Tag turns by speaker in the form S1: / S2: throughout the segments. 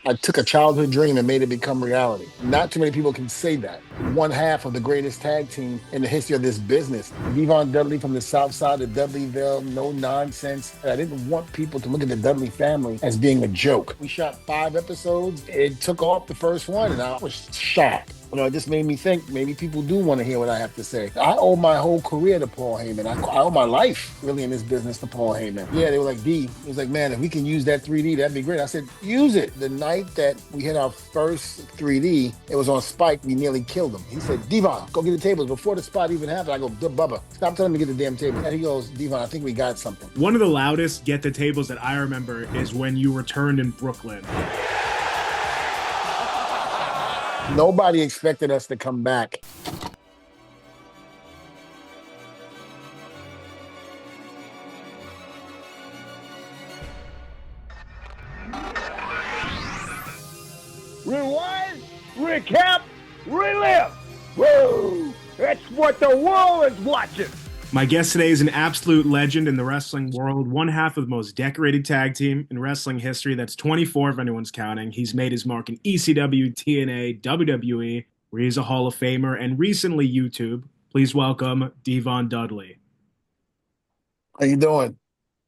S1: I took a childhood dream and made it become reality. Not too many people can say that. One half of the greatest tag team in the history of this business. D-Von Dudley from the south side of Dudleyville, no nonsense. I didn't want people to look at the Dudley family as being a joke. We shot 5 episodes. It took off the first one, and I was shocked. It just made me think maybe people do want to hear what I have to say. I owe my whole career to Paul Heyman. I owe my life, really, in this business to Paul Heyman. Yeah, they were like, D, he was like, man, if we can use that 3D, that'd be great. I said, use it. The night that we hit our first 3D, it was on Spike. We nearly killed him. He said, D-Von, go get the tables. Before the spot even happened, I go, Bubba, stop telling me to get the damn table. And he goes, D-Von, I think we got something.
S2: One of the loudest get the tables that I remember is when you returned in Brooklyn.
S1: Nobody expected us to come back.
S3: Rewind, recap, relive. Woo! That's what the world is watching.
S2: My guest today is an absolute legend in the wrestling world, one half of the most decorated tag team in wrestling history. That's 24 if anyone's counting. He's made his mark in ECW, TNA, WWE, where he's a Hall of Famer, and recently YouTube. Please welcome D-Von Dudley.
S1: How you doing?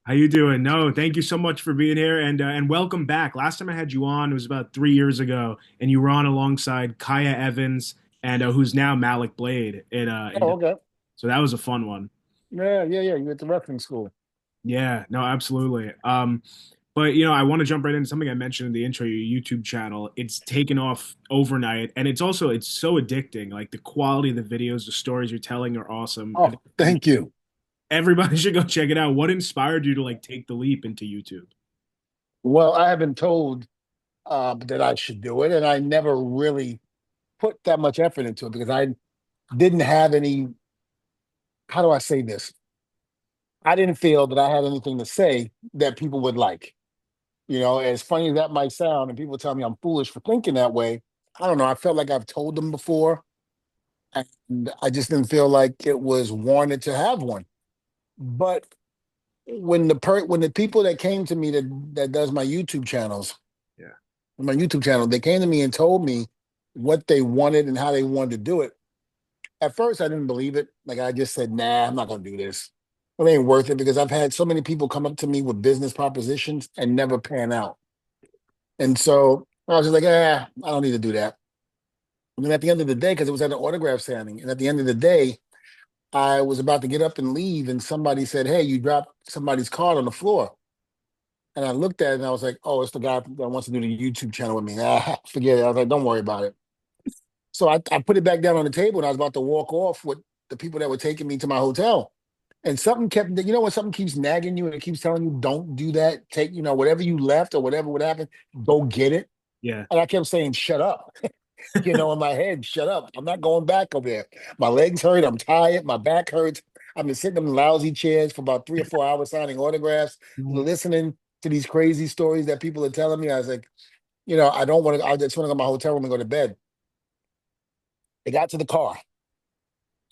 S2: How you doing? No, thank you so much for being here, and welcome back. Last time I had you on, it was about 3 years ago, and you were on alongside Kaya Evans, and who's now Malik Blade.
S1: Okay.
S2: So that was a fun one.
S1: Yeah. You went to wrestling school.
S2: Yeah, no, absolutely. But I want to jump right into something I mentioned in the intro, your YouTube channel. It's taken off overnight, and it's so addicting. Like the quality of the videos, the stories you're telling are awesome.
S1: Oh, thank you.
S2: Everybody should go check it out. What inspired you to take the leap into YouTube?
S1: Well, I have been told that I should do it, and I never really put that much effort into it because I didn't have any. How do I say this? I didn't feel that I had anything to say that people would like. As funny as that might sound, and people tell me I'm foolish for thinking that way, I don't know. I felt like I've told them before, and I just didn't feel like it was warranted to have one. But when the people that came to me that does my YouTube channels, they came to me and told me what they wanted and how they wanted to do it. At first, I didn't believe it. Like I just said, nah, I'm not gonna do this. It ain't worth it because I've had so many people come up to me with business propositions and never pan out. And so I was just like, I don't need to do that. And then at the end of the day, because it was at an autograph signing, and at the end of the day, I was about to get up and leave, and somebody said, hey, you dropped somebody's card on the floor. And I looked at it and I was like, oh, it's the guy that wants to do the YouTube channel with me. Forget it. I was like, don't worry about it. So I put it back down on the table and I was about to walk off with the people that were taking me to my hotel. And something kept, when something keeps nagging you and it keeps telling you, don't do that. Take, whatever you left or whatever would happen, go get it.
S2: Yeah.
S1: And I kept saying, shut up. In my head, shut up. I'm not going back over there. My legs hurt. I'm tired. My back hurts. I've been sitting in lousy chairs for about 3 or 4 hours signing autographs, listening to these crazy stories that people are telling me. I was like, I don't want to, I just want to go to my hotel room and go to bed. They got to the car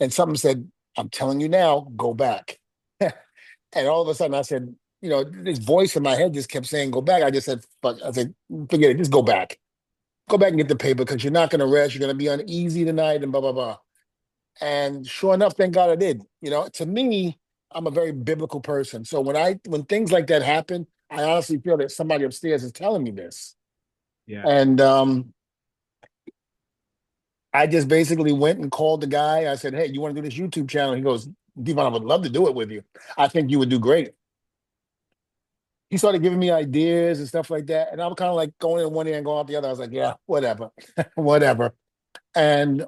S1: and something said, I'm telling you now, go back. And all of a sudden I said, this voice in my head just kept saying, go back. I just said, fuck. I said, forget it. Just go back. Go back and get the paper because you're not going to rest. You're going to be uneasy tonight and blah, blah, blah. And sure enough, thank God I did. To me, I'm a very biblical person. So when things like that happen, I honestly feel that somebody upstairs is telling me this.
S2: Yeah.
S1: And I just basically went and called the guy. I said, hey, you want to do this YouTube channel? He goes, D-Von, I would love to do it with you. I think you would do great. He started giving me ideas and stuff like that. And I was kind of like going in one ear and going out the other. I was like, yeah, whatever, whatever. And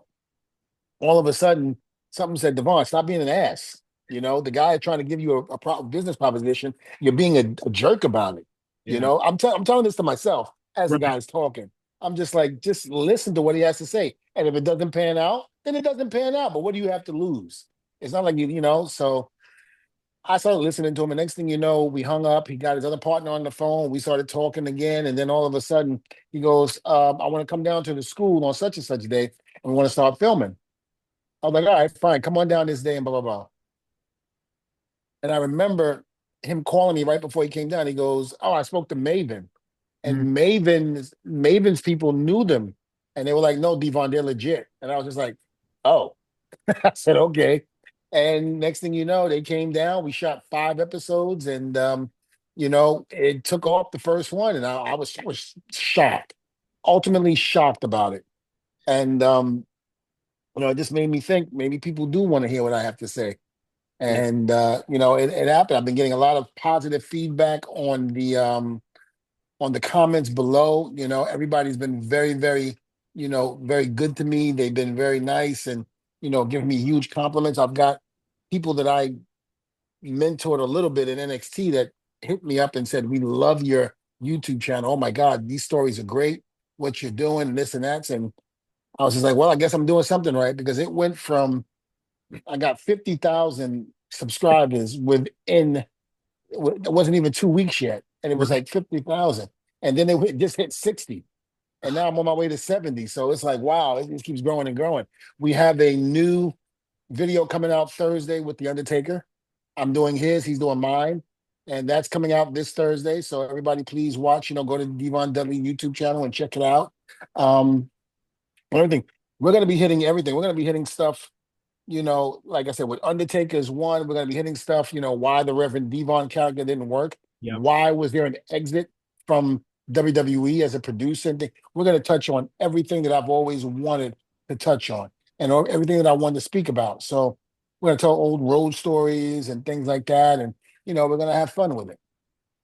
S1: all of a sudden, something said, D-Von, stop being an ass. The guy trying to give you a business proposition, you're being a jerk about it.
S2: Yeah.
S1: I'm telling this to myself as the guy's talking. I'm just like, just listen to what he has to say. And if it doesn't pan out, then it doesn't pan out. But what do you have to lose? It's not like so I started listening to him. And next thing you know, we hung up. He got his other partner on the phone. We started talking again. And then all of a sudden he goes, I want to come down to the school on such and such a day. And we want to start filming. I was like, all right, fine. Come on down this day and blah, blah, blah. And I remember him calling me right before he came down. He goes, oh, I spoke to Maven. And Maven's people knew them, and they were like, "No, D-Von, they're legit." And I was just like, "Oh." I said, "Okay." And next thing you know, they came down. We shot 5 episodes, and it took off the first one, and I was shocked, ultimately shocked about it. And it just made me think maybe people do want to hear what I have to say.
S2: Yeah.
S1: And it happened. I've been getting a lot of positive feedback on the comments below. Everybody's been very, very, very good to me. They've been very nice and, giving me huge compliments. I've got people that I mentored a little bit in NXT that hit me up and said, "We love your YouTube channel. Oh my God, these stories are great. What you're doing, and this and that." And I was just like, well, I guess I'm doing something right, because it went from, I got 50,000 subscribers it wasn't even 2 weeks yet. And it was like 50,000. And then just hit 60. And now I'm on my way to 70. So it's like, wow, it just keeps growing and growing. We have a new video coming out Thursday with The Undertaker. I'm doing his, he's doing mine. And that's coming out this Thursday. So everybody please watch, go to the D-Von Dudley YouTube channel and check it out. Everything. We're going to be hitting everything. We're going to be hitting stuff, like I said, with Undertaker's one, we're going to be hitting stuff, why the Reverend D-Von character didn't work.
S2: Yep.
S1: Why was there an exit from WWE as a producer? And we're going to touch on everything that I've always wanted to touch on, and everything that I wanted to speak about. So we're going to tell old road stories and things like that. And, we're going to have fun with it.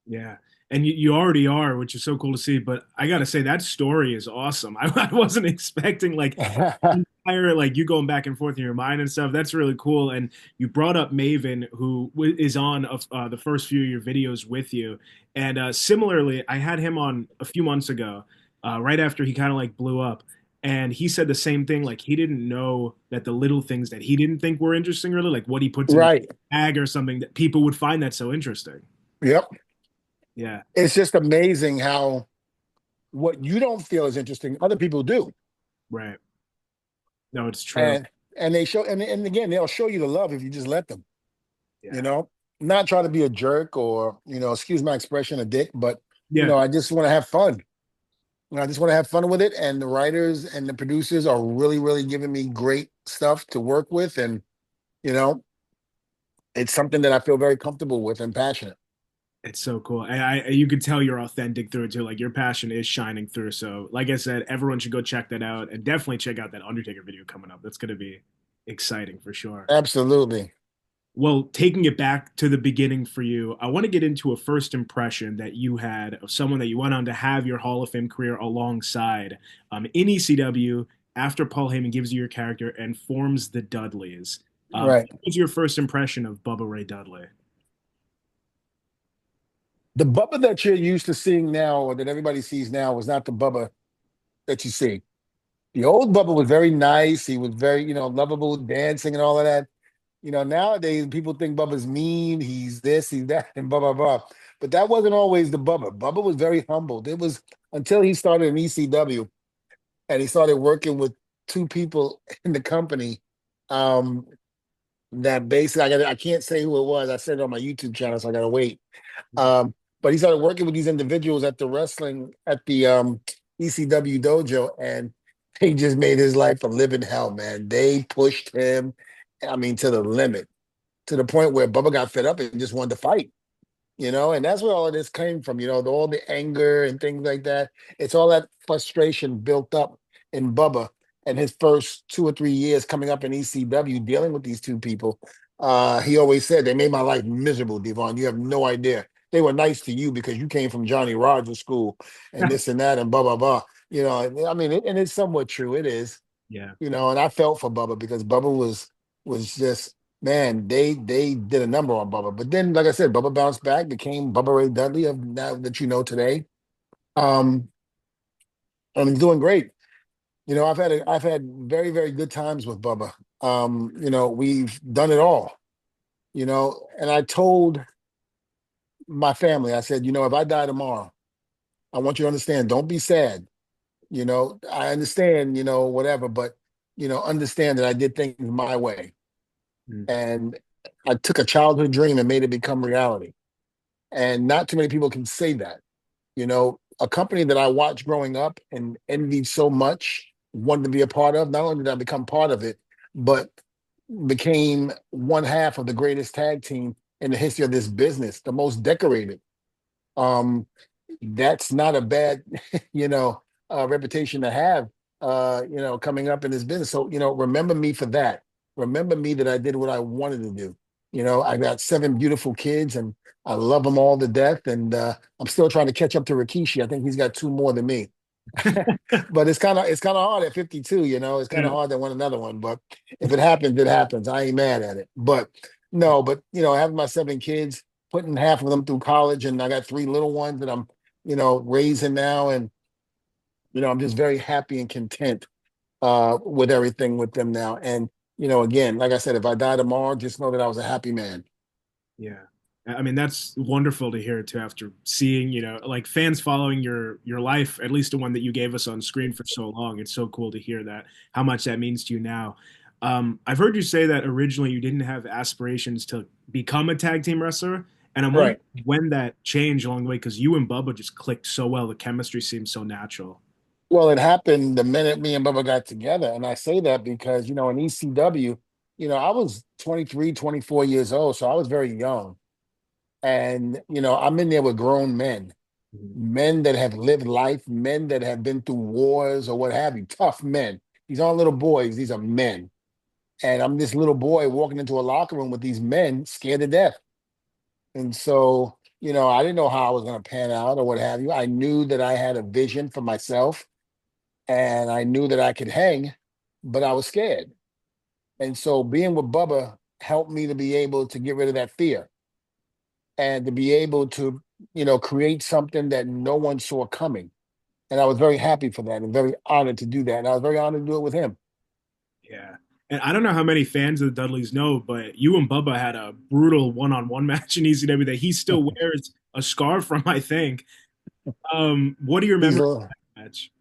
S2: Yeah. And you already are, which is so cool to see. But I got to say, that story is awesome. I wasn't expecting entire, you going back and forth in your mind and stuff. That's really cool. And you brought up Maven, who is on the first few of your videos with you. And similarly, I had him on a few months ago, right after he kind of blew up. And he said the same thing. He didn't know that the little things that he didn't think were interesting, really, like what he puts in
S1: Right.
S2: the bag or something, that people would find that so interesting.
S1: Yep.
S2: Yeah.
S1: It's just amazing how what you don't feel is interesting, other people do.
S2: Right. No, it's true.
S1: And they show, and again, they'll show you the love if you just let them.
S2: Yeah.
S1: Not try to be a jerk or, excuse my expression, a dick, but
S2: Yeah.
S1: I just want to have fun. I just want to have fun with it. And the writers and the producers are really, really giving me great stuff to work with. And, it's something that I feel very comfortable with and passionate.
S2: It's so cool. And you could tell you're authentic through it too. Your passion is shining through. So, like I said, everyone should go check that out, and definitely check out that Undertaker video coming up. That's going to be exciting for sure.
S1: Absolutely.
S2: Well, taking it back to the beginning for you, I want to get into a first impression that you had of someone that you went on to have your Hall of Fame career alongside in ECW after Paul Heyman gives you your character and forms the Dudleys.
S1: Right.
S2: What was your first impression of Bubba Ray Dudley?
S1: The Bubba that you're used to seeing now, or that everybody sees now, was not the Bubba that you see. The old Bubba was very nice. He was very, lovable, dancing and all of that. Nowadays people think Bubba's mean. He's this, he's that, and blah, blah, blah. But that wasn't always the Bubba. Bubba was very humbled. It was until he started in ECW and he started working with two people in the company. That basically, I can't say who it was. I said it on my YouTube channel, so I got to wait. But he started working with these individuals at the ECW dojo, and they just made his life a living hell, man. They pushed him, to the limit, to the point where Bubba got fed up and just wanted to fight, and that's where all of this came from, all the anger and things like that. It's all that frustration built up in Bubba and his first 2 or 3 years coming up in ECW, dealing with these two people. He always said, "They made my life miserable, D-Von. You have no idea. They were nice to you because you came from Johnny Rogers school and this and that and blah, blah, blah." And it's somewhat true. It is.
S2: Yeah.
S1: And I felt for Bubba because Bubba was just, man, they did a number on Bubba. But then, like I said, Bubba bounced back, became Bubba Ray Dudley of now that today. And he's doing great. I've had very, very good times with Bubba. We've done it all. And I told my family, I said, if I die tomorrow, I want you to understand, don't be sad. I understand, whatever, but, understand that I did things my way. And I took a childhood dream and made it become reality. And not too many people can say that, a company that I watched growing up and envied so much, wanted to be a part of. Not only did I become part of it, but became one half of the greatest tag team in the history of this business, the most decorated. Um, that's not a bad, you know, reputation to have, coming up in this business. So, remember me for that. Remember me that I did what I wanted to do. I got 7 beautiful kids and I love them all to death. And I'm still trying to catch up to Rikishi. I think he's got 2 more than me. But it's kind of hard at 52, it's kind
S2: Yeah.
S1: of hard to win another one. But if it happens, it happens. I ain't mad at it. But no, but having my 7 kids, putting half of them through college, and I got 3 little ones that I'm, raising now, and I'm just very happy and content with everything with them now. And again, like I said, if I die tomorrow, just know that I was a happy man.
S2: Yeah. I mean, that's wonderful to hear too, after seeing, like fans following your life, at least the one that you gave us on screen for so long. It's so cool to hear that, how much that means to you now. I've heard you say that originally you didn't have aspirations to become a tag team wrestler. And I'm wondering
S1: Right.
S2: when that changed along the way, because you and Bubba just clicked so well. The chemistry seems so natural.
S1: Well, it happened the minute me and Bubba got together. And I say that because, in ECW, I was 23, 24 years old. So I was very young. And, I'm in there with grown men,
S2: Mhm.
S1: men that have lived life, men that have been through wars or what have you, tough men. These aren't little boys, these are men. And I'm this little boy walking into a locker room with these men scared to death. And so, I didn't know how I was going to pan out or what have you. I knew that I had a vision for myself and I knew that I could hang, but I was scared. And so being with Bubba helped me to be able to get rid of that fear and to be able to, create something that no one saw coming. And I was very happy for that and very honored to do that. And I was very honored to do it with him.
S2: Yeah. And I don't know how many fans of the Dudleys know, but you and Bubba had a brutal one-on-one match in ECW that he still wears a scar from, I think. What do you
S1: He's
S2: remember
S1: a,
S2: of that match?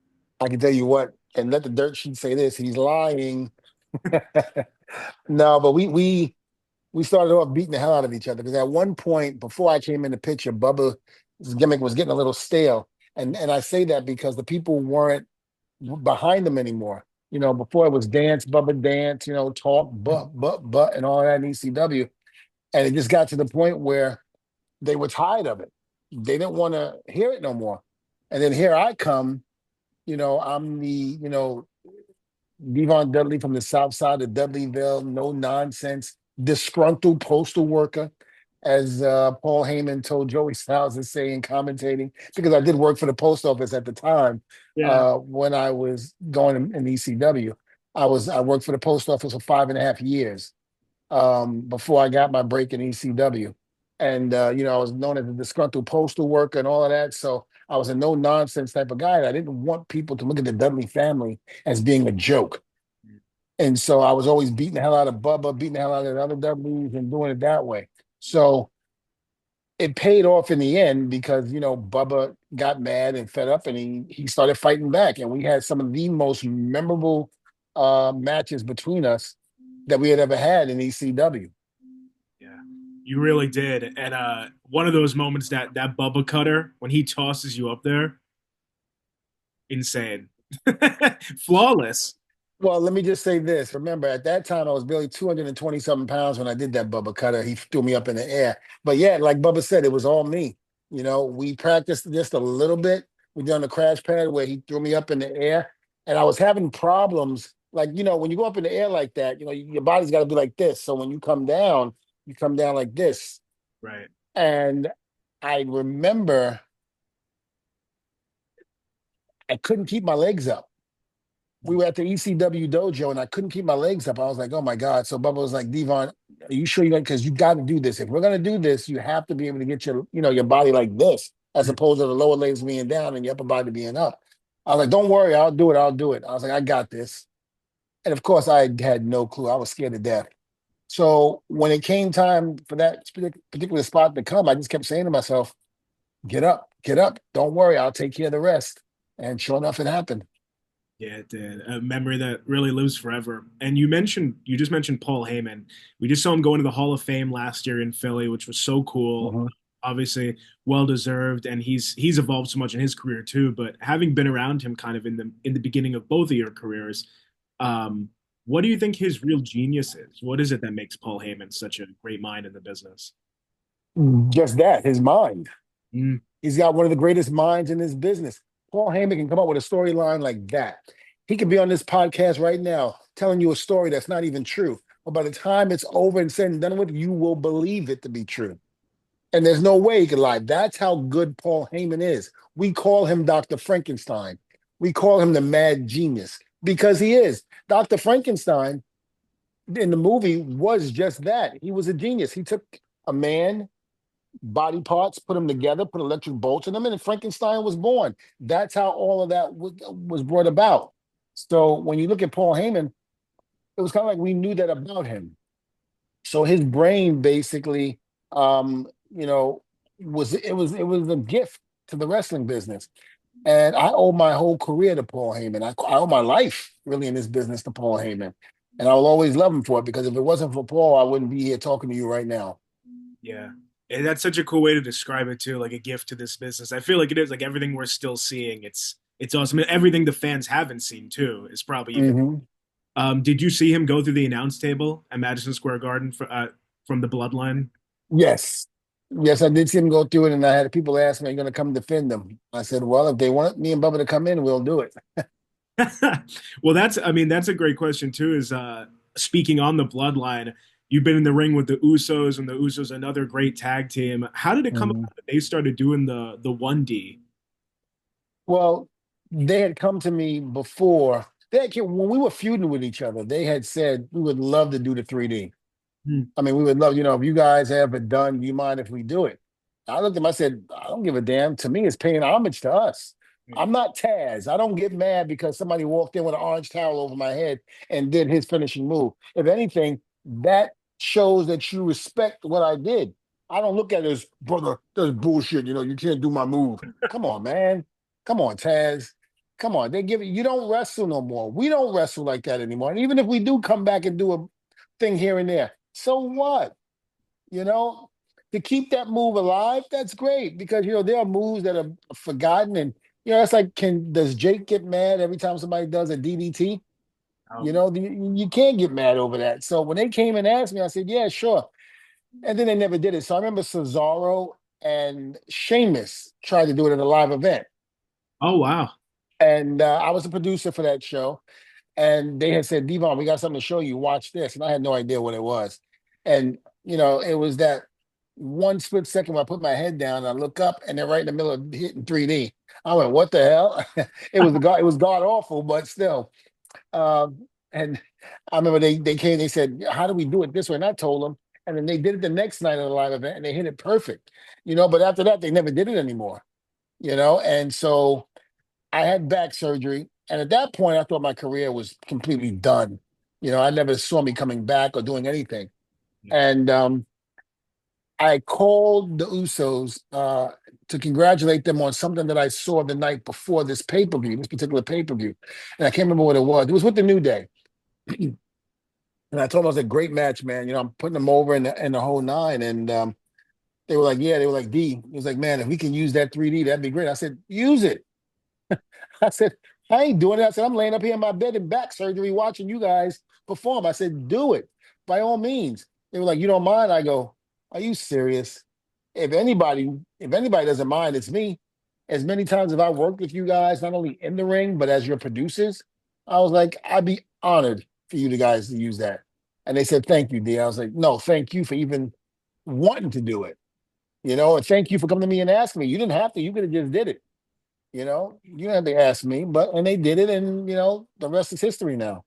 S1: I can tell you what, and let the dirt sheet say this, he's lying. No, but we started off beating the hell out of each other because at one point before I came in the picture, Bubba's gimmick was getting a little stale. And I say that because the people weren't behind him anymore. Before it was dance, Bubba dance, talk, but, and all that in ECW. And it just got to the point where they were tired of it. They didn't want to hear it no more. And then here I come, I'm the, D-Von Dudley from the south side of Dudleyville, no nonsense, disgruntled postal worker, as Paul Heyman told Joey Styles to say in commentating, because I did work for the post office at the time
S2: Yeah.
S1: when I was going in ECW. I worked for the post office for 5.5 years before I got my break in ECW. And, I was known as a disgruntled postal worker and all of that. So I was a no nonsense type of guy. And I didn't want people to look at the Dudley family as being a joke. And so I was always beating the hell out of Bubba, beating the hell out of the other Dudleys and doing it that way. So it paid off in the end because, Bubba got mad and fed up and he started fighting back. And we had some of the most memorable matches between us that we had ever had in ECW.
S2: Yeah. You really did. And one of those moments, that Bubba cutter when he tosses you up there, insane. Flawless.
S1: Well, let me just say this. Remember, at that time, I was barely 220 something pounds when I did that Bubba cutter. He threw me up in the air. But yeah, like Bubba said, it was all me. We practiced just a little bit. We did on the crash pad where he threw me up in the air. And I was having problems. Like, when you go up in the air like that, your body's got to be like this. So when you come down like this.
S2: Right.
S1: And I remember I couldn't keep my legs up. We were at the ECW dojo and I couldn't keep my legs up. I was like, oh my God. So Bubba was like, D-Von, are you sure because you got to do this. If we're going to do this, you have to be able to get your body like this, as opposed to the lower legs being down and your upper body being up. I was like, don't worry, I'll do it. I'll do it. I was like, I got this. And of course, I had no clue. I was scared to death. So when it came time for that particular spot to come, I just kept saying to myself, get up, get up. Don't worry, I'll take care of the rest. And sure enough, it happened.
S2: Yeah, it did. A memory that really lives forever. And you just mentioned Paul Heyman. We just saw him go into the Hall of Fame last year in Philly, which was so cool.
S1: Mhm.
S2: Obviously, well deserved, and he's evolved so much in his career too. But having been around him kind of in the beginning of both of your careers, um, what do you think his real genius is? What is it that makes Paul Heyman such a great mind in the business?
S1: Just that, his mind.
S2: Mm,
S1: He's got one of the greatest minds in his business. Paul Heyman can come up with a storyline like that. He could be on this podcast right now telling you a story that's not even true. But by the time it's over and said and done with, you will believe it to be true. And there's no way he could lie. That's how good Paul Heyman is. We call him Dr. Frankenstein. We call him the mad genius because he is. Dr. Frankenstein in the movie was just that. He was a genius. He took a man, body parts, put them together, put electric bolts in them, and Frankenstein was born. That's how all of that was brought about. So when you look at Paul Heyman, it was kind of like we knew that about him. So his brain basically, you know, was a gift to the wrestling business. And I owe my whole career to Paul Heyman. I owe my life really in this business to Paul Heyman. And I will always love him for it because if it wasn't for Paul, I wouldn't be here talking to you right now.
S2: yeah. And that's such a cool way to describe it too, like a gift to this business. I feel like it is like everything we're still seeing. It's awesome. And everything the fans haven't seen too is probably even.
S1: Hmm.
S2: Did you see him go through the announce table at Madison Square Garden from the Bloodline?
S1: Yes. Yes, I did see him go through it, and I had people ask me, "Are you going to come defend them?" I said, "Well, if they want me and Bubba to come in, we'll do it."
S2: Well, I mean, that's a great question too. Is speaking on the Bloodline, you've been in the ring with the Usos, and the Usos another great tag team. How did it come
S1: Mhm.
S2: about that they started doing the 1D?
S1: Well, they had come to me before. When we were feuding with each other, they had said we would love to do the 3D.
S2: Hmm.
S1: I mean, we would love, if you guys have it done, do you mind if we do it? I looked at them, I said, I don't give a damn. To me, it's paying homage to us. I'm not Taz. I don't get mad because somebody walked in with an orange towel over my head and did his finishing move. If anything, that shows that you respect what I did. I don't look at it as, brother, that's bullshit. You can't do my move. Come on, man. Come on, Taz. Come on. You don't wrestle no more. We don't wrestle like that anymore. And even if we do come back and do a thing here and there, so what? You know, to keep that move alive, that's great because there are moves that are forgotten, and it's like, does Jake get mad every time somebody does a DDT?
S2: Um,
S1: You can't get mad over that. So when they came and asked me, I said, yeah, sure. And then they never did it. So I remember Cesaro and Sheamus tried to do it at a live event,
S2: oh wow.
S1: and I was a producer for that show. And they had said, D-Von, we got something to show you. Watch this. And I had no idea what it was. And, it was that one split second where I put my head down and I look up and they're right in the middle of hitting 3D. I went, what the hell? It was god awful, but still. And I remember they came, they said, how do we do it this way? And I told them. And then they did it the next night of the live event and they hit it perfect. But after that, they never did it anymore. And so I had back surgery. And at that point, I thought my career was completely done. I never saw me coming back or doing anything. And I called the Usos to congratulate them on something that I saw the night before this pay-per-view, this particular pay-per-view. And I can't remember what it was. It was with the New Day. And I told them it was a great match, man. I'm putting them over in the whole nine. And they were like, yeah, they were like, D. It was like, man, if we can use that 3D, that'd be great. I said, use it. I said, I ain't doing it. I said, I'm laying up here in my bed in back surgery watching you guys perform. I said, do it by all means. They were like, you don't mind? I go, are you serious? If anybody doesn't mind, it's me. As many times as I worked with you guys, not only in the ring, but as your producers, I was like, I'd be honored for you guys to use that. And they said, thank you, D. I was like, no, thank you for even wanting to do it. And thank you for coming to me and asking me. You didn't have to. You could have just did it. You didn't have to ask me, and they did it, and the rest is history now.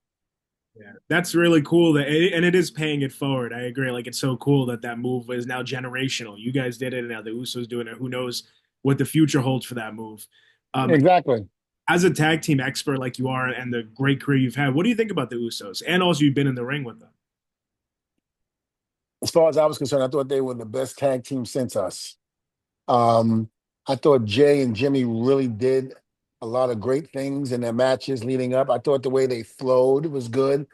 S2: Yeah, that's really cool and it is paying it forward. I agree. Like it's so cool that move is now generational. You guys did it, and now the Usos doing it. Who knows what the future holds for that move?
S1: Exactly.
S2: As a tag team expert like you are, and the great career you've had, what do you think about the Usos? And also, you've been in the ring with them.
S1: As far as I was concerned, I thought they were the best tag team since us. I thought Jay and Jimmy really did a lot of great things in their matches leading up. I thought the way they flowed was good.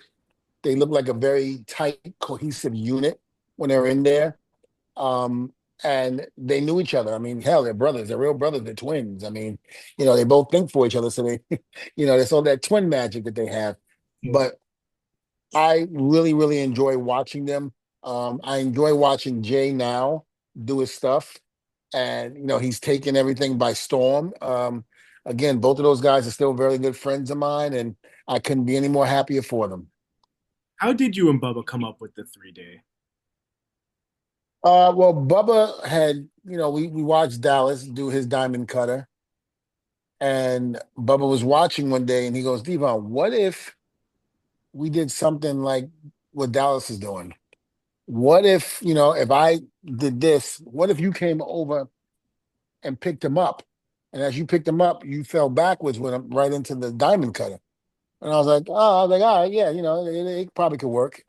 S1: They looked like a very tight, cohesive unit when they were in there. and they knew each other. I mean, hell, they're brothers. They're real brothers. They're twins. I mean, they both think for each other. So they, there's all that twin magic that they have. But I really, really enjoy watching them. I enjoy watching Jay now do his stuff, and he's taken everything by storm. Again, both of those guys are still very good friends of mine, and I couldn't be any more happier for them.
S2: How did you and Bubba come up with the 3D?
S1: Well, Bubba had, we watched Dallas do his diamond cutter, and Bubba was watching one day, and he goes, D-Von, what if we did something like what Dallas is doing? What if, if I did this, what if you came over and picked him up? And as you picked him up, you fell backwards with him right into the diamond cutter. And I was like, all right, yeah, it probably could work.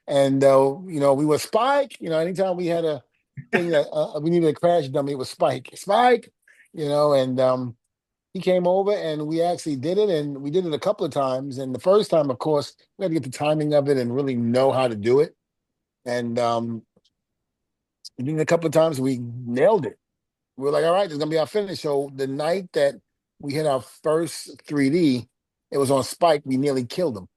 S1: And, we were Spike, anytime we had a thing that we needed a crash dummy, it was Spike, and he came over and we actually did it, and we did it a couple of times. And the first time, of course, we had to get the timing of it and really know how to do it. And we did it a couple of times, we nailed it. We were like, all right, this is going to be our finish. So the night that we hit our first 3D, it was on Spike. We nearly killed him.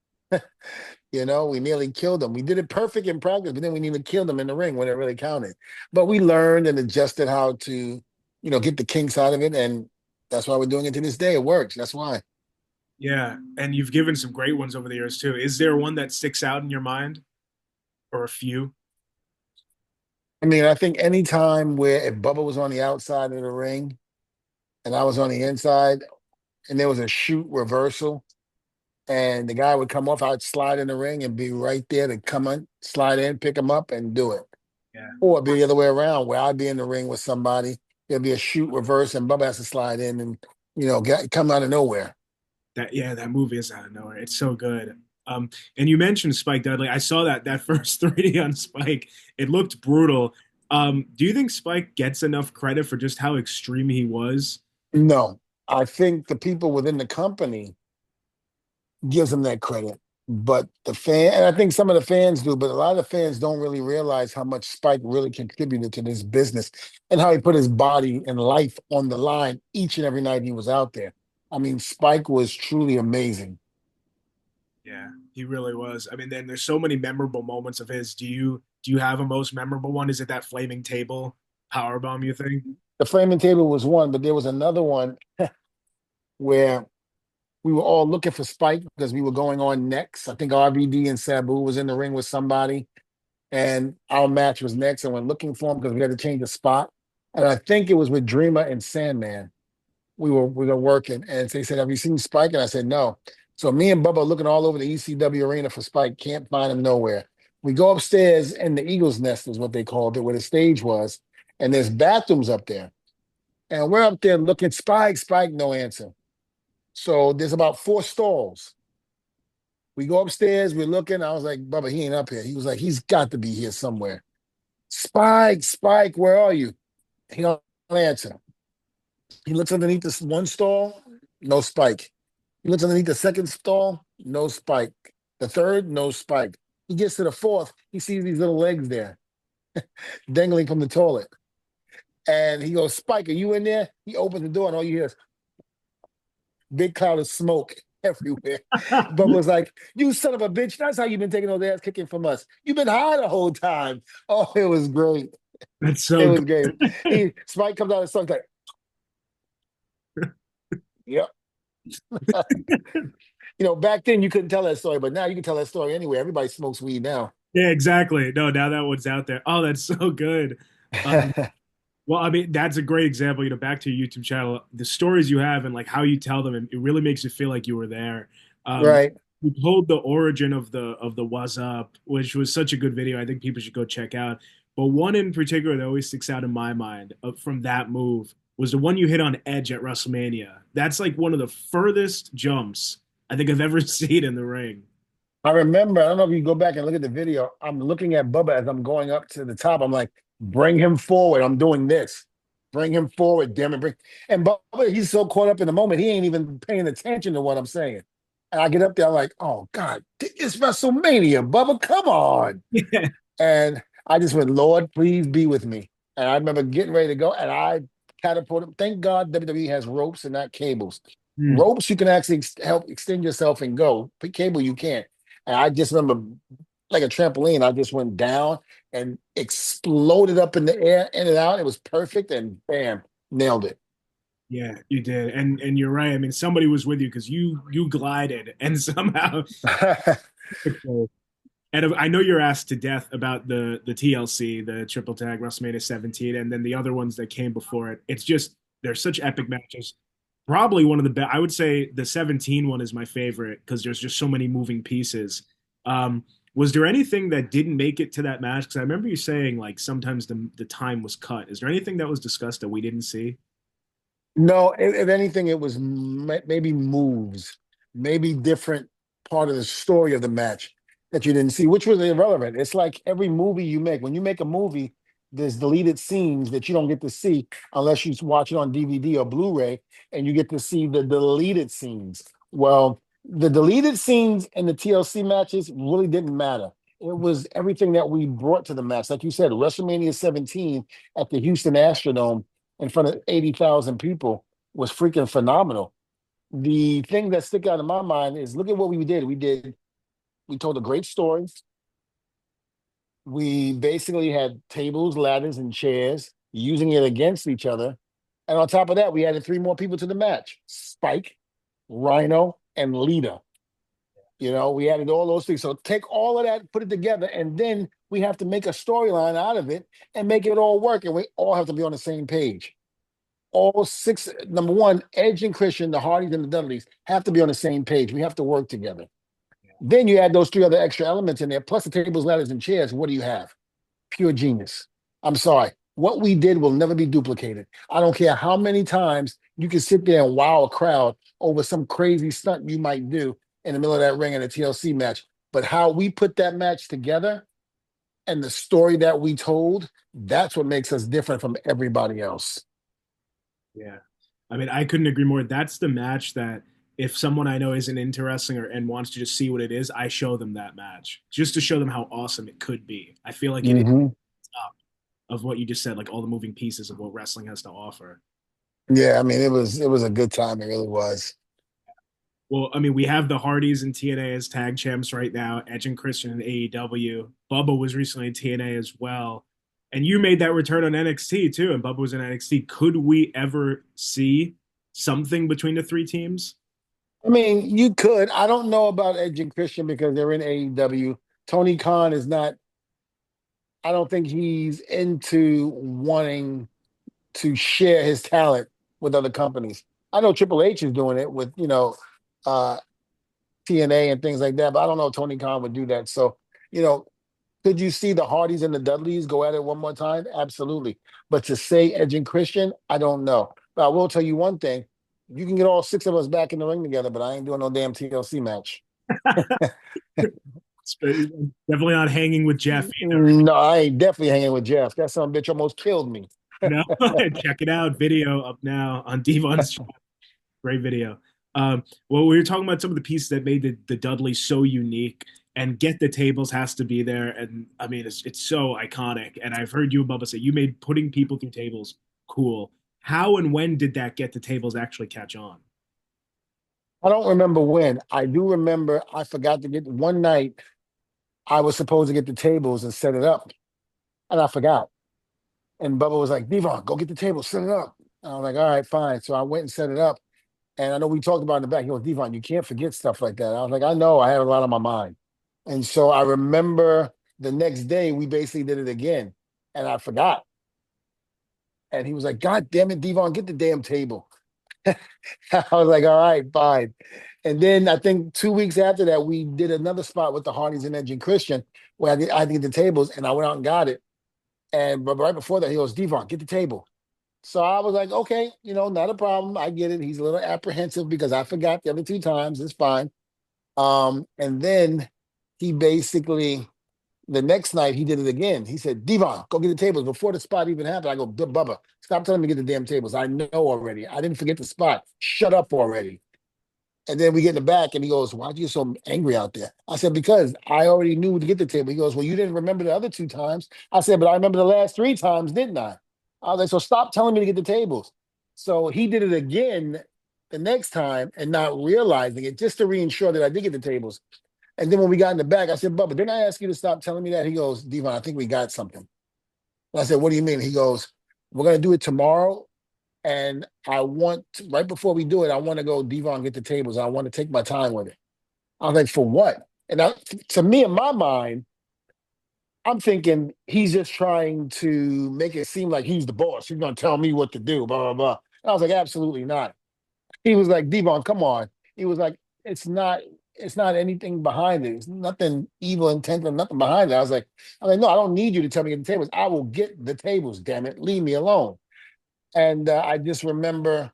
S1: We nearly killed him. We did it perfect in practice, but then we nearly killed him in the ring when it really counted. But we learned and adjusted how to, get the kinks out of it. And that's why we're doing it to this day. It works. That's why.
S2: Yeah, and you've given some great ones over the years too. Is there one that sticks out in your mind, or a few?
S1: I mean, I think any time where if Bubba was on the outside of the ring and I was on the inside and there was a shoot reversal and the guy would come off, I'd slide in the ring and be right there to come on, slide in, pick him up and do it.
S2: Yeah.
S1: Or it'd be the other way around where I'd be in the ring with somebody, there'd be a shoot reverse and Bubba has to slide in and, come out of nowhere.
S2: That movie is out of nowhere. It's so good. And you mentioned Spike Dudley. I saw that first 3D on Spike. It looked brutal. Do you think Spike gets enough credit for just how extreme he was?
S1: No, I think the people within the company gives him that credit, but and I think some of the fans do, but a lot of the fans don't really realize how much Spike really contributed to this business and how he put his body and life on the line each and every night he was out there. I mean, Spike was truly amazing.
S2: Yeah, he really was. I mean, then there's so many memorable moments of his. Do you have a most memorable one? Is it that flaming table powerbomb, you think?
S1: The framing table was one, but there was another one where we were all looking for Spike because we were going on next. I think RVD and Sabu was in the ring with somebody, and our match was next, and we're looking for him because we had to change the spot. And I think it was with Dreamer and Sandman. We were working, and they said, "Have you seen Spike?" And I said, "No." So me and Bubba are looking all over the ECW arena for Spike. Can't find him nowhere. We go upstairs, and the Eagle's Nest is what they called it, where the stage was, and there's bathrooms up there. And we're up there looking, Spike, no answer. So there's about 4 stalls. We go upstairs, we're looking. I was like, Bubba, he ain't up here. He was like, he's got to be here somewhere. Spike, where are you? He don't answer. He looks underneath this one stall, no Spike. He looks underneath the second stall, no Spike. The third, no Spike. He gets to the fourth, he sees these little legs there dangling from the toilet. And he goes, Spike, are you in there? He opens the door and all you hear is big cloud of smoke everywhere. Bubba was like, you son of a bitch, that's how you've been taking all the ass kicking from us. You've been high the whole time. Oh, it was great.
S2: That's so
S1: it was great. Spike comes out of the sun like, yep. Back then you couldn't tell that story, but now you can tell that story anyway. Everybody smokes weed now.
S2: Yeah, exactly. No, now that one's out there. Oh, that's so good. Well, I mean, that's a great example. Back to your YouTube channel, the stories you have and like how you tell them, it really makes you feel like you were there.
S1: Right.
S2: You told the origin of the Wazzzuppp, which was such a good video. I think people should go check out. But one in particular that always sticks out in my mind from that move was the one you hit on Edge at WrestleMania. That's like one of the furthest jumps I think I've ever seen in the ring.
S1: I remember, I don't know if you go back and look at the video, I'm looking at Bubba as I'm going up to the top. I'm like, bring him forward. I'm doing this. Bring him forward, damn it. And Bubba, he's so caught up in the moment, he ain't even paying attention to what I'm saying. And I get up there, I'm like, oh, God, it's WrestleMania, Bubba, come on.
S2: Yeah.
S1: And I just went, Lord, please be with me. And I remember getting ready to go, and I catapulted. Thank God WWE has ropes and not cables.
S2: Mm,
S1: Ropes, you can actually help extend yourself and go. But cable, you can't. And I just remember, like a trampoline, I just went down and exploded up in the air, in and out. It was perfect, and bam, nailed it.
S2: yeah, you did, and you're right. I mean, somebody was with you because you glided, and somehow. And I know you're asked to death about the TLC, the Triple Tag WrestleMania 17, and then the other ones that came before it. It's just they're such epic matches. Probably one of the best. I would say the 17 one is my favorite because there's just so many moving pieces. Was there anything that didn't make it to that match? Because I remember you saying like sometimes the time was cut. Is there anything that was discussed that we didn't see?
S1: No, if anything, it was maybe moves, maybe different part of the story of the match that you didn't see, which was irrelevant. It's like every movie you make. When you make a movie, there's deleted scenes that you don't get to see unless you watch it on DVD or Blu-ray, and you get to see the deleted scenes. Well, the deleted scenes in the TLC matches really didn't matter. It was everything that we brought to the match. Like you said, WrestleMania 17 at the Houston Astrodome in front of 80,000 people was freaking phenomenal. The thing that stick out in my mind is look at what we did. We told a great story. We basically had tables, ladders, and chairs using it against each other. And on top of that, we added three more people to the match: Spike, Rhino, and Lita. We added all those things. So take all of that, put it together, and then we have to make a storyline out of it and make it all work. And we all have to be on the same page. All six, number one, Edge and Christian, the Hardys and the Dudleys have to be on the same page. We have to work together. Then you add those three other extra elements in there, plus the tables, ladders, and chairs. What do you have? Pure genius. I'm sorry. What we did will never be duplicated. I don't care how many times you can sit there and wow a crowd over some crazy stunt you might do in the middle of that ring in a TLC match. But how we put that match together and the story that we told, that's what makes us different from everybody else.
S2: Yeah. I mean, I couldn't agree more. That's the match that if someone I know isn't interesting and wants to just see what it is, I show them that match just to show them how awesome it could be. I feel like it is top of what you just said, like all the moving pieces of what wrestling has to offer.
S1: Yeah, I mean, it was a good time. It really was.
S2: Well, I mean, we have the Hardys and TNA as tag champs right now, Edge and Christian in AEW. Bubba was recently in TNA as well. And you made that return on NXT too, and Bubba was in NXT. Could we ever see something between the three teams?
S1: I mean, you could. I don't know about Edge and Christian because they're in AEW. Tony Khan is not, I don't think he's into wanting to share his talent with other companies. I know Triple H is doing it with, uh, TNA and things like that, but I don't know if Tony Khan would do that. So, you know, could you see the Hardys and the Dudleys go at it one more time? Absolutely. But to say Edge and Christian, I don't know. But I will tell you one thing. You can get all six of us back in the ring together, but I ain't doing no damn TLC match.
S2: Definitely not hanging with Jeff either.
S1: No, I ain't definitely hanging with Jeff. That son of a bitch almost killed me.
S2: No, check it out. Video up now on D-Von's channel. Great video. Well, we were talking about some of the pieces that made the Dudley so unique, and Get the Tables has to be there. And I mean, it's so iconic. And I've heard you and Bubba say you made putting people through tables cool. How and when did that Get the Tables actually catch on?
S1: I don't remember when. I do remember I forgot to get one night. I was supposed to get the tables and set it up, and I forgot. And Bubba was like, "D-Von, go get the table, set it up." And I was like, "All right, fine." So I went and set it up. And I know we talked about it in the back. He goes, "D-Von, you can't forget stuff like that." I was like, "I know. I have a lot on my mind." And so I remember the next day we basically did it again, and I forgot. And he was like, "God damn it, D-Von, get the damn table." I was like, "All right, fine." And then I think 2 weeks after that, we did another spot with the Hardys and Edge and Christian where I had to get the tables, and I went out and got it. But right before that, he goes, "D-Von, get the table." So I was like, "Okay, not a problem. I get it." He's a little apprehensive because I forgot the other two times. It's fine. And then he basically, the next night, he did it again. He said, "D-Von, go get the tables." Before the spot even happened, I go, "Bubba, stop telling me to get the damn tables. I know already. I didn't forget the spot. Shut up already." And then we get in the back and he goes, why'd you get so angry out there? I said, because I already knew to get the table. He goes, well, you didn't remember the other 2 times. I said, but I remember the last 3 times, didn't I? I was like, so stop telling me to get the tables. So he did it again the next time and not realizing it, just to reassure that I did get the tables. And then when we got in the back, I said, Bubba, didn't I ask you to stop telling me that? He goes, D-Von, I think we got something. And I said, what do you mean? He goes, we're going to do it tomorrow. And I want to, right before we do it, I want to go, D-Von, get the tables. I want to take my time with it. I was like, for what? And to me, in my mind, I'm thinking he's just trying to make it seem like he's the boss. He's going to tell me what to do, blah, blah, blah. And I was like, absolutely not. He was like, D-Von, come on. He was like, it's not anything behind it. It's nothing evil intent or nothing behind it. I was like, no, I don't need you to tell me to get the tables. I will get the tables, damn it. Leave me alone. And I just remember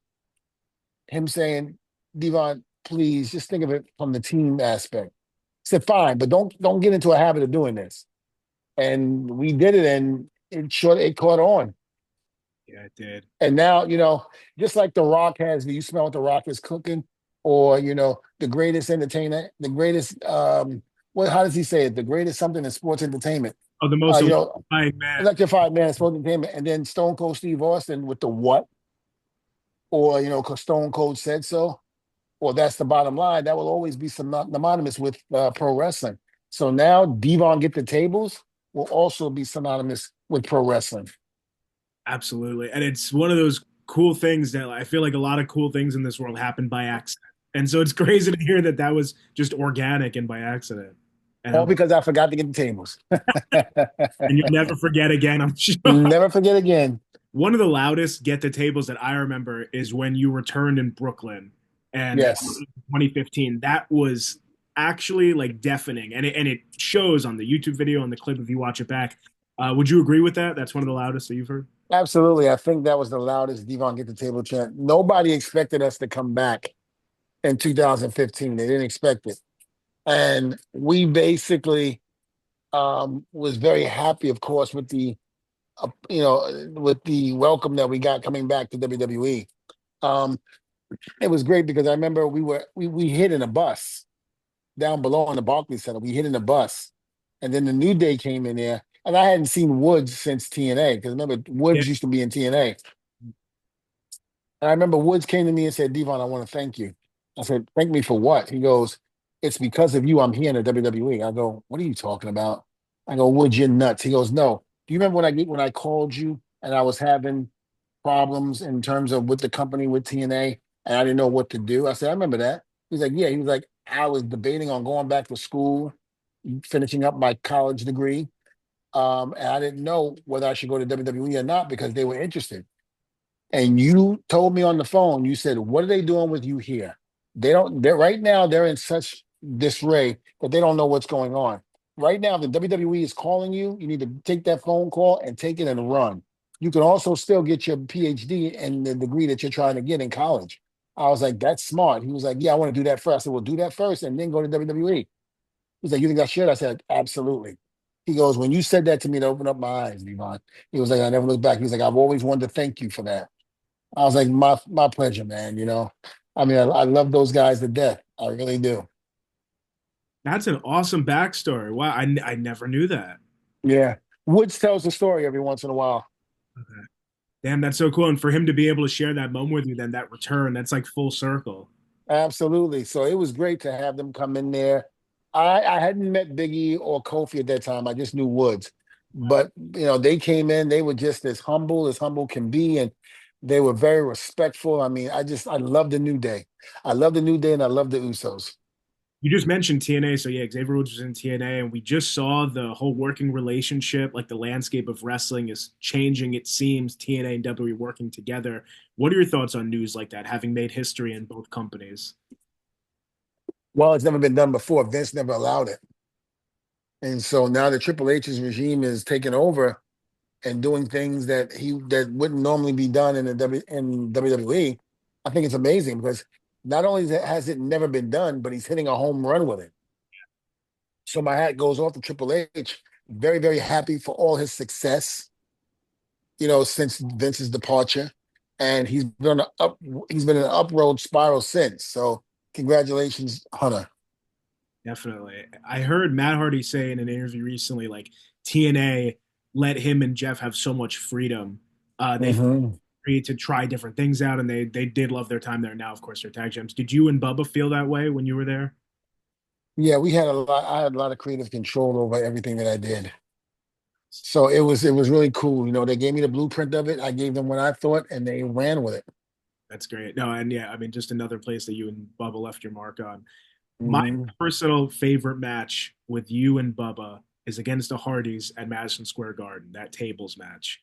S1: him saying, D-Von, please just think of it from the team aspect. I said, fine, but don't get into a habit of doing this. And we did it, and it caught on.
S2: Yeah, it did.
S1: And now, just like The Rock has, do you smell what The Rock is cooking? Or, the greatest entertainer, the greatest, how does he say it? The greatest something in sports entertainment.
S2: Oh, the most electrifying man.
S1: Electrified man in sports entertainment. And then Stone Cold Steve Austin with the what? Or, because Stone Cold said so. Or that's the bottom line. That will always be synonymous with pro wrestling. So now D-Von Get the Tables will also be synonymous with pro wrestling.
S2: Absolutely. And it's one of those cool things that I feel like a lot of cool things in this world happen by accident. And so it's crazy to hear that was just organic and by accident. And
S1: all because I forgot to get the tables.
S2: And you'll never forget again, I'm sure.
S1: Never forget again.
S2: One of the loudest get the tables that I remember is when you returned in Brooklyn. And
S1: yes,
S2: 2015. That was actually like deafening. And it shows on the YouTube video, on the clip if you watch it back. Would you agree with that? That's one of the loudest that you've heard?
S1: Absolutely. I think that was the loudest D-Von Get the Table chant. Nobody expected us to come back in 2015. They didn't expect it. And we basically was very happy, of course, with the welcome that we got coming back to WWE. It was great because I remember we hid in a bus down below in the Barclays Center. We hid in a bus, and then the New Day came in there, and I hadn't seen Woods since TNA because remember Woods used to be in TNA. And I remember Woods came to me and said, D-Von, I want to thank you. I said, thank me for what? He goes, it's because of you I'm here in the WWE. I go, what are you talking about? I go, Woods, you're nuts. He goes, no. Do you remember when I called you and I was having problems in terms of with the company with TNA and I didn't know what to do? I said, I remember that. He's like, yeah. He was like, I was debating on going back to school, finishing up my college degree. And I didn't know whether I should go to WWE or not because they were interested. And you told me on the phone, you said, what are they doing with you here? They're right now, they're in such disarray that they don't know what's going on. Right now, if the WWE is calling you, you need to take that phone call and take it and run. You can also still get your PhD and the degree that you're trying to get in college. I was like, that's smart. He was like, yeah, I want to do that first. I said, well, do that first and then go to WWE. He's like, you think I should? I said, absolutely. He goes, when you said that to me, to open up my eyes, D-Von. He was like, I never looked back. He's like, I've always wanted to thank you for that. I was like, my pleasure, man. I mean, I love those guys to death. I really do.
S2: That's an awesome backstory. Wow, I never knew that.
S1: Yeah. Woods tells the story every once in a while.
S2: Okay. Damn, that's so cool. And for him to be able to share that moment with you, then that return, that's like full circle.
S1: Absolutely. So it was great to have them come in there. I hadn't met Biggie or Kofi at that time. I just knew Woods. But, they came in, they were just as humble can be. And they were very respectful. I mean, I love the New Day. I love the New Day and I love the Usos.
S2: You just mentioned TNA, so yeah, Xavier Woods was in TNA, and we just saw the whole working relationship, like the landscape of wrestling is changing. It seems TNA and WWE working together. What are your thoughts on news like that, having made history in both companies?
S1: Well, it's never been done before. Vince never allowed it. And so now that Triple H's regime is taking over and doing things that wouldn't normally be done in WWE, I think it's amazing because not only has it never been done, but he's hitting a home run with it. So my hat goes off to Triple H. Very, very happy for all his success, since Vince's departure. And he's been in an upward spiral since. So Congratulations, Hunter.
S2: Definitely. I heard Matt Hardy say in an interview recently, like TNA let him and Jeff have so much freedom. They felt
S1: Hmm.
S2: free to try different things out, and they did love their time there. Now, of course, they're tag champs. Did you and Bubba feel that way when you were there?
S1: Yeah, we had a lot. I had a lot of creative control over everything that I did. So it was really cool. You know, they gave me the blueprint of it. I gave them what I thought, and they ran with it.
S2: That's great. No, and yeah, I mean, just another place that you and Bubba left your mark on. My
S1: Hmm.
S2: personal favorite match with you and Bubba is against the Hardys at Madison Square Garden, that tables match.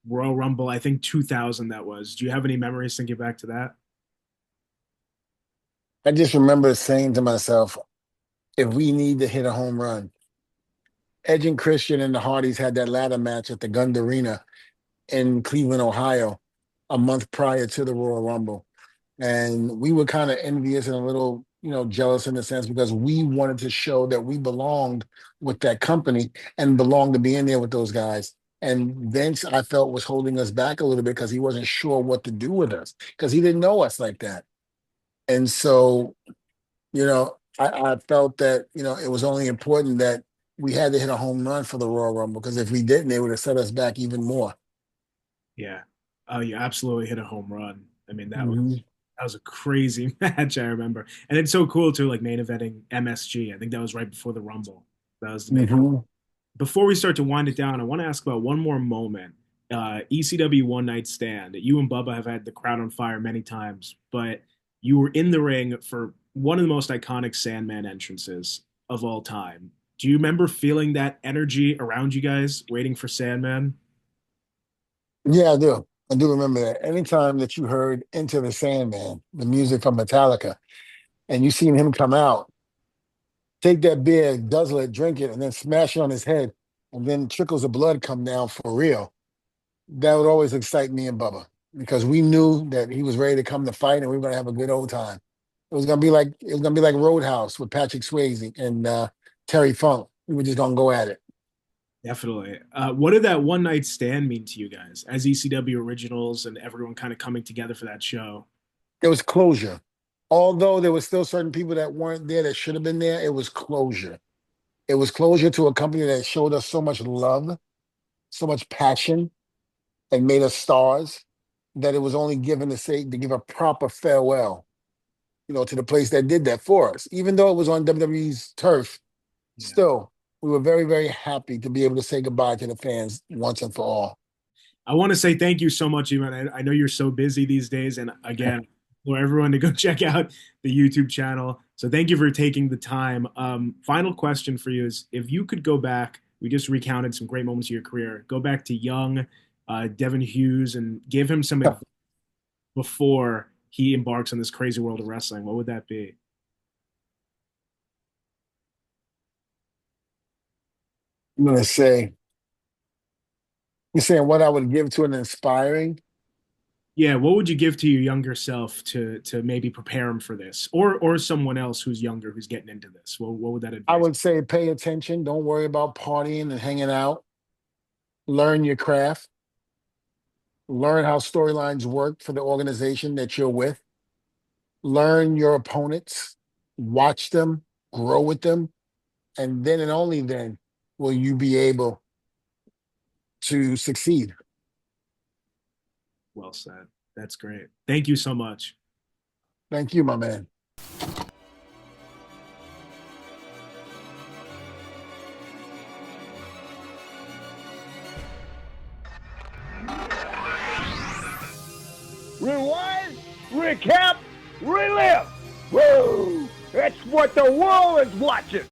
S2: Royal Rumble, I think 2000 that was. Do you have any memories thinking back to that?
S1: I just remember saying to myself, if we need to hit a home run, Edge and Christian and the Hardys had that ladder match at the Gund Arena in Cleveland, Ohio, a month prior to the Royal Rumble. And we were kind of envious and a little, jealous in a sense because we wanted to show that we belonged with that company and belonged to be in there with those guys. And Vince, I felt, was holding us back a little bit because he wasn't sure what to do with us because he didn't know us like that. And so, I felt that, it was only important that we had to hit a home run for the Royal Rumble because if we didn't, they would have set us back even more.
S2: Yeah. Oh, you absolutely hit a home run. I mean,
S1: Hmm.
S2: that was a crazy match, I remember. And it's so cool too, like main eventing MSG. I think that was right before the Rumble. That was the main.
S1: Hmm.
S2: Before we start to wind it down, I want to ask about one more moment. ECW One Night Stand. You and Bubba have had the crowd on fire many times, but you were in the ring for one of the most iconic Sandman entrances of all time. Do you remember feeling that energy around you guys waiting for Sandman?
S1: Yeah, I do. I do remember that. Anytime that you heard Into the Sandman, the music from Metallica, and you seen him come out, take that beer, guzzle it, drink it, and then smash it on his head, and then trickles of blood come down for real, that would always excite me and Bubba because we knew that he was ready to come to fight and we were gonna have a good old time. It was gonna be like Roadhouse with Patrick Swayze and Terry Funk. We were just gonna go at it.
S2: Definitely. What did that one night stand mean to you guys as ECW originals and everyone kind of coming together for that show?
S1: It was closure. Although there was still certain people that weren't there that should have been there, it was closure. It was closure to a company that showed us so much love, so much passion, and made us stars that it was only given to give a proper farewell, to the place that did that for us. Even though it was on WWE's turf,
S2: Yeah.
S1: still, we were very, very happy to be able to say goodbye to the fans once and for all.
S2: I want to say thank you so much, Ivan. I know you're so busy these days. And again, for everyone to go check out the YouTube channel. So thank you for taking the time. Final question for you is if you could go back, we just recounted some great moments of your career, go back to young Devin Hughes and give him some advice before he embarks on this crazy world of wrestling, what would that be?
S1: I'm going to say, you're saying what I would give to an inspiring.
S2: Yeah, what would you give to your younger self to maybe prepare him for this, or someone else who's younger who's getting into this? What would that
S1: I
S2: advice?
S1: would say pay attention. Don't worry about partying and hanging out. Learn your craft. Learn how storylines work for the organization that you're with. Learn your opponents. Watch them, grow with them, and then and only then will you be able to succeed.
S2: Well said. That's great. Thank you so much.
S1: Thank you, my man.
S3: Rewind, recap, relive. Woo! That's what the world is watching.